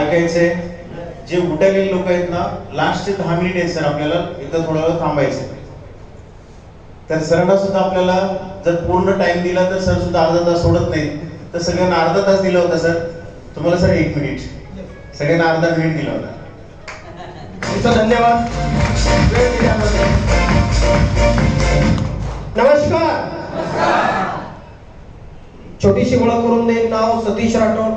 ऐकायचंय. जे उठालेले लोक आहेत ना, लास्टचे 10 मिनिट आहेत सर, आपल्याला एकदा थोडा वेळ थांबायचं. तर सरांना सुद्धा आपल्याला जर पूर्ण टाइम दिला तर सर सुद्धा अर्धा तास सोडत नाहीत. तर सगळ्यांना अर्धा तास दिला होता सर, तुम्हाला सर 1 मिनिट, सगळ्यांना अर्धा मिनिट दिला होता. तुमचा धन्यवाद वेळ दिल्याबद्दल. नमस्कार. छोटीशी ओळख करून देईन. नाव सतीश राठोड.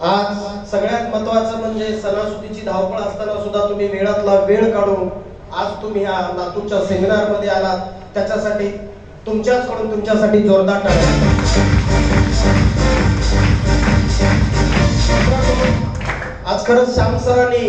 आज सगळ्यात महत्वाचं म्हणजे सणासुदीची धावपळ असताना सुद्धा तुम्ही वेळातला वेळ काढून आज तुम्ही या लातूरच्या सेमिनार मध्ये आलात, त्याच्यासाठी तुमच्याचकडून तुमच्यासाठी जोरदार टाळ्या. आज खरंच श्याम सरांनी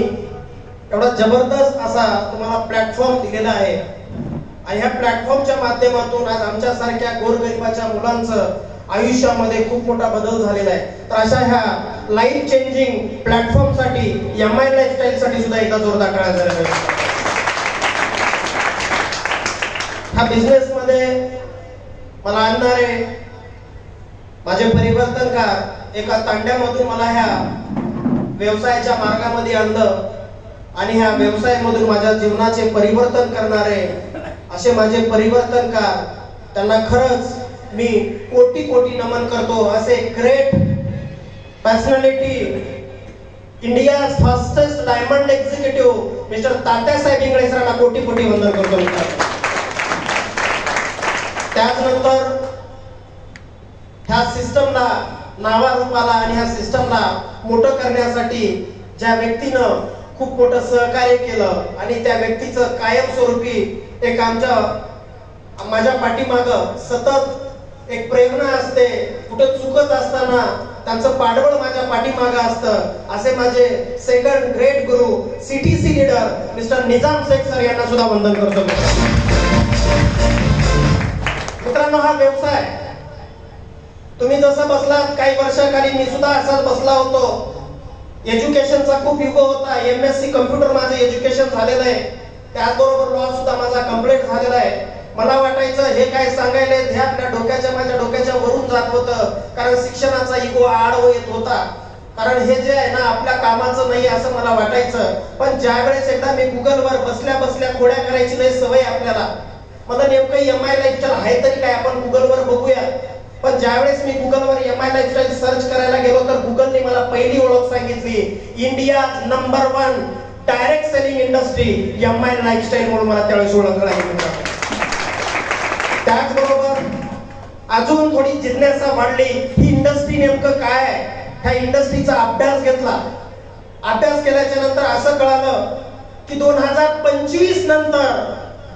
एवढा जबरदस्त असा तुम्हाला प्लॅटफॉर्म दिलेला आहे आणि ह्या प्लॅटफॉर्मच्या माध्यमातून आज आमच्या सारख्या गोरगरिबाच्या मुलांचं आयुष्यामध्ये खूप मोठा बदल झालेला आहे. तर अशा ह्या लाईफ चेंजिंग प्लॅटफॉर्म साठी MI लाईफस्टाईल साठी सुद्धा एकदा जोरदार टाळ्या झाल्या पाहिजे. ह्या बिझनेस मध्ये मला आणणारे माझे परिवर्तनकार एका तांड्यामधून मला ह्या व्यवसायाच्या मार्गामध्ये आणलं आणि ह्या व्यवसायामधून माझ्या जीवनाचे परिवर्तन करणारे असे माझे परिवर्तनकार, त्यांना खरंच मी कोटी कोटी नमन करतो. असे great personality, India fastest diamond executive mister Tatyasaheb Ingle सरांना कोटी कोटी वंदन करतो. त्याचनंतर ह्या सिस्टमला नावारूपाला आणि ह्या सिस्टमला मोठं करण्यासाठी ज्या व्यक्तीनं खूप मोठं सहकार्य केलं आणि त्या व्यक्तीचं कायमस्वरूपी एक माझ्या पाठीमागं सतत एक प्रेरणा असते. कुठं चुकत असताना त्यांचं पाठबळ माझ्या पाठीमागं असतं. असे माझे second great guru CTC leader mister Nizam Shaikh sir यांना सुद्धा वंदन करतो. मित्रांनो, हा व्यवसाय तुम्ही जसं बसलात काही वर्षाखाली मी सुद्धा असाच बसला होतो. एज्युकेशनचा खूप युग होता. MSc कम्प्युटर माझं एज्युकेशन झालेलं आहे. त्याचबरोबर लॉ सुद्धा माझा कम्प्लीट झालेला आहे. मला वाटायचं हे काय सांगायला हे आपल्या माझ्या डोक्याच्या वरून जात होतं, कारण शिक्षणाचा इगो आड येत होता. कारण हे जे आहे ना आपल्या कामाचं नाही असं मला वाटायचं. पण ज्या वेळेस एकदा मी गुगलवर बसल्या बसल्या खोड्या करायची नाही सवय आपल्याला, मला नेमकं MI लाईफस्टाईल आहे तरी काय आपण गुगलवर बघूया. पण ज्यावेळेस मी गुगलवर MI लाईफस्टाईल सर्च करायला गेलो तर गुगलने मला पहिली ओळख सांगितली, India number 1 direct selling industry MI lifestyle म्हणून मला त्यावेळेस ओळखलं आहे. त्याचबरोबर अजून थोडी जिज्ञासा वाढली, ही इंडस्ट्री नेमकं काय आहे. ह्या इंडस्ट्रीचा अभ्यास घेतला. अभ्यास केल्याच्या नंतर असं कळालं की 2025 नंतर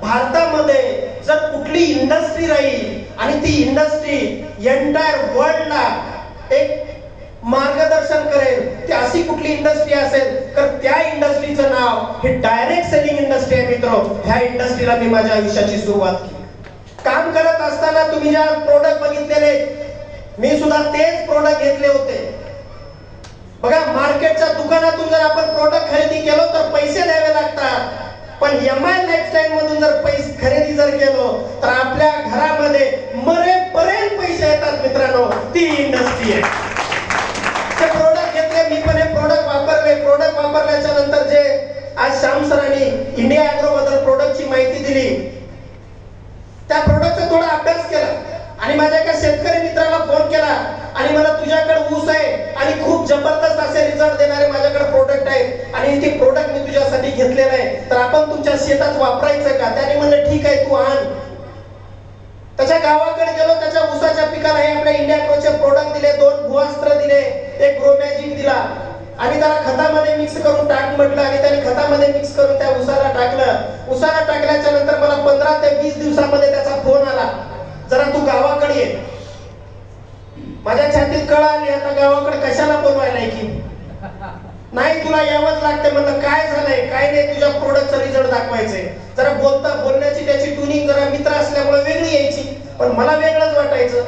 भारतामध्ये जर कुठली इंडस्ट्री राहील आणि ती इंडस्ट्री एंटायर वर्ल्डला एक मार्गदर्शन करेल, ती अशी कुठली इंडस्ट्री असेल तर त्या इंडस्ट्रीचं नाव हे डायरेक्ट सेलिंग इंडस्ट्री आहे. मित्र, ह्या इंडस्ट्रीला मी माझ्या आयुष्याची सुरुवात केली. काम करत असताना तुम्ही ज्या प्रोडक्ट बघितलेले, मी सुद्धा तेच प्रोडक्ट घेतले होते. बघा, मार्केटच्या दुकानातून जर आपण प्रोडक्ट खरेदी केलो तर पैसे द्यावे लागतात. पण MI लाईफस्टाईल मधून जर पैसे खरेदी जर केलो तर आपल्या घरामध्ये मरेपर्यंत पैसे येतात. मित्रांनो, ती इंडस्ट्री आहे. ते प्रोडक्ट घेतले, मी पण हे प्रोडक्ट वापरले. प्रोडक्ट वापरल्याच्या नंतर जे आज श्याम सरांनी इंडिया ॲग्रो बद्दल प्रोडक्टची माहिती दिली, त्या प्रोडक्टचा थोडा अभ्यास केला आणि माझ्या एका शेतकरी मित्राला फोन केला आणि मला तुझ्याकडे ऊस आहे आणि खूप जबरदस्त असे रिझल्ट देणारे माझ्याकडे प्रोडक्ट आहेत आणि ते प्रोडक्ट मी तुझ्यासाठी घेतलेलं आहे, तर आपण तुमच्या शेतात वापरायचं का. त्याने म्हणलं ठीक आहे, तू आण. त्याच्या गावाकडे गेलो, त्याच्या ऊसाच्या पिकाला हे आपल्या इंडिया ॲग्रोचे प्रोडक्ट दिले, 2 भूअस्त्र दिले, एक ग्रो मॅजिक दिला आणि त्याला खतामध्ये मिक्स करून टाक म्हटलं आणि त्याने खतामध्ये मिक्स करून त्या ऊसाला टाकलं. ऊसाला टाकल्याच्या नंतर मला 15 ते 20 दिवसामध्ये त्याचा फोन आला, जरा तू गावाकडे ये. माझ्या छातीत कळ आली, आता गावाकडे कशाला बोलवायला की नाही, तुला यावंच लागते. म्हणलं काय झालंय, काय नाही, तुझ्या प्रोडक्टचा रिझल्ट दाखवायचंय. जरा बोलण्याची त्याची ट्युनिंग जरा मित्र असल्यामुळे वेगळी यायची, पण मला वेगळंच वाटायचं.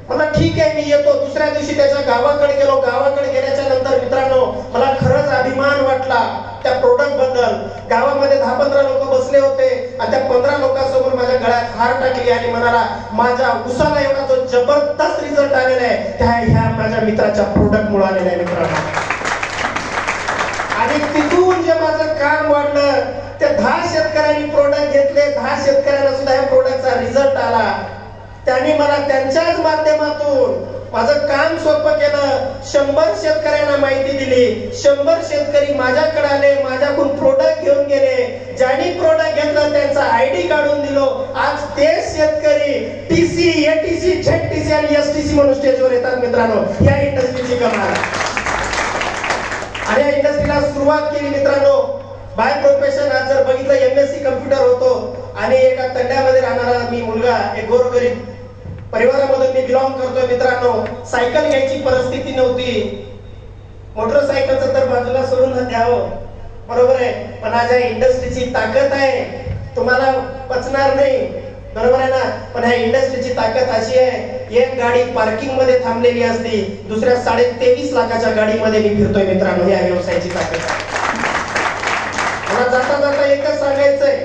मला ठीक आहे, मी येतो. दुसऱ्या दिवशी त्याच्या गावाकडे गेलो. गावाकडे गेल्याच्या नंतर मित्रांनो मला खरंच अभिमान वाटला त्या प्रोडक्ट बद्दल. बद्दल. गावामध्ये 10-15 लोक बसले होते आणि त्या 15 लोकांसमोर माझ्या गळ्यात हार टाकली आणि म्हणाला माझ्या उसाला एवढा जो जबरदस्त रिझल्ट आलेला आहे त्या ह्या माझ्या मित्राच्या प्रोडक्ट मुळे आलेला आहे मित्रांनो. आणि तिथून जे माझं काम वाढलं, त्या 10 शेतकऱ्यांनी प्रोडक्ट घेतले, 10 शेतकऱ्यांना सुद्धा या प्रोडक्टचा रिझल्ट आला. त्यांनी मला त्यांच्याच माध्यमातून माझं काम सोपं केलं. 100 शेतकऱ्यांना माहिती दिली. 100 शेतकरी माझ्याकडे आले, माझ्याकडून प्रोडक्ट घेऊन गेले. ज्यांनी प्रोडक्ट घेतलं त्यांचा आयडी काढून दिलो. आज ते शेतकरी टीसी, एटीसी, झेडटीसी आणि एसटीसी म्हणून स्टेजवर येतात मित्रांनो. या इंडस्ट्रीची कमाल. आणि या इंडस्ट्रीला सुरुवात केली मित्रांनो बाय प्रोफेशन. आज जर बघितलं MSc कम्प्युटर होतो आणि एका तंड्यामध्ये राहणारा मी मुलगा, एक गोरगरीब परिवारामधून मी बिलॉंग करतोय मित्रांनो. सायकल घ्यायची परिस्थिती नव्हती. मोटरसायकलचं तर बाजूला सोडून द्यावं, बरोबर आहे. पण आज या इंडस्ट्रीची ताकद आहे, तुम्हाला पचणार नाही, बरोबर आहे ना. पण ह्या इंडस्ट्रीची ताकद अशी आहे, एक गाडी पार्किंग मध्ये थांबलेली असते, दुसऱ्या 23.5 लाखाच्या गाडीमध्ये मी फिरतोय मित्रांनो. या व्यवसायाची ताकद आहे. मला जाता जाता एकच सांगायचंय,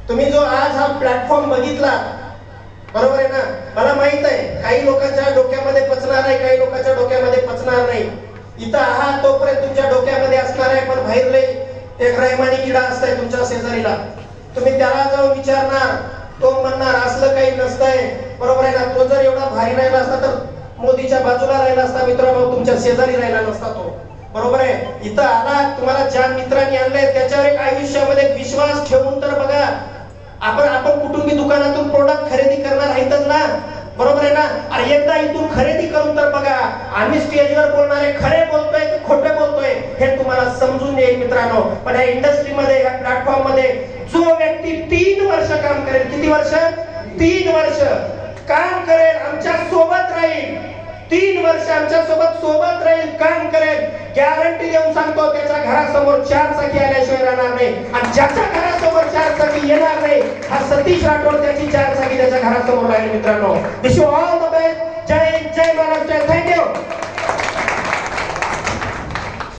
तुम्ही जो आज हा प्लॅटफॉर्म बघितला, बरोबर आहे ना. मला माहित आहे काही लोकांच्या डोक्यामध्ये पचणार नाही, काही लोकांच्या डोक्यामध्ये पचणार नाही. इथं आहात तोपर्यंत तुमच्या डोक्यामध्ये असणार आहे, पण बाहेर लई एक रहिमानी किडा असतंय तुमच्या शेजारीला. तुम्ही त्याला जाऊन विचारणार, तो म्हणणार असलं काही नसतंय, बरोबर आहे ना. तो जर एवढा भारी राहिला असता तर मोदीच्या बाजूला राहिला असता मित्रांनो, तुमच्या शेजारी राहिला नसता तो, बरोबर आहे. इथं आला, तुम्हाला ज्या मित्रांनी आणलंय त्याच्यावर एक आयुष्यामध्ये विश्वास ठेवून तर बघा. आपण कुठून दुकानातून प्रोडक्ट खरेदी करणार आहेतच ना, बरोबर आहे ना. अरे एकदा इथून खरेदी करून तर बघा, आम्ही स्टेजवर बोलणारे खरे बोलतोय की खोटे बोलतोय हे तुम्हाला समजून येईल मित्रांनो. पण या इंडस्ट्रीमध्ये, या प्लॅटफॉर्म मध्ये जो व्यक्ती 3 वर्ष काम करेल, किती वर्ष? 3 वर्ष काम करेल, आमच्या सोबत राहील, 3 वर्ष आमच्या सोबत राहील, काम करेल, गॅरंटी देऊन सांगतो त्याच्या घरासमोर 4 चाकी आल्याशिवाय राहणार नाही. आणि ज्याच्या घरासमोर 4 चाकी येणार नाही, हा सतीश राठोड त्याची 4 चाकी त्याच्या घरासमोर राहील मित्रांनो. Wish you all the best. जय हिंद, जय महाराष्ट्र. थँक्यू.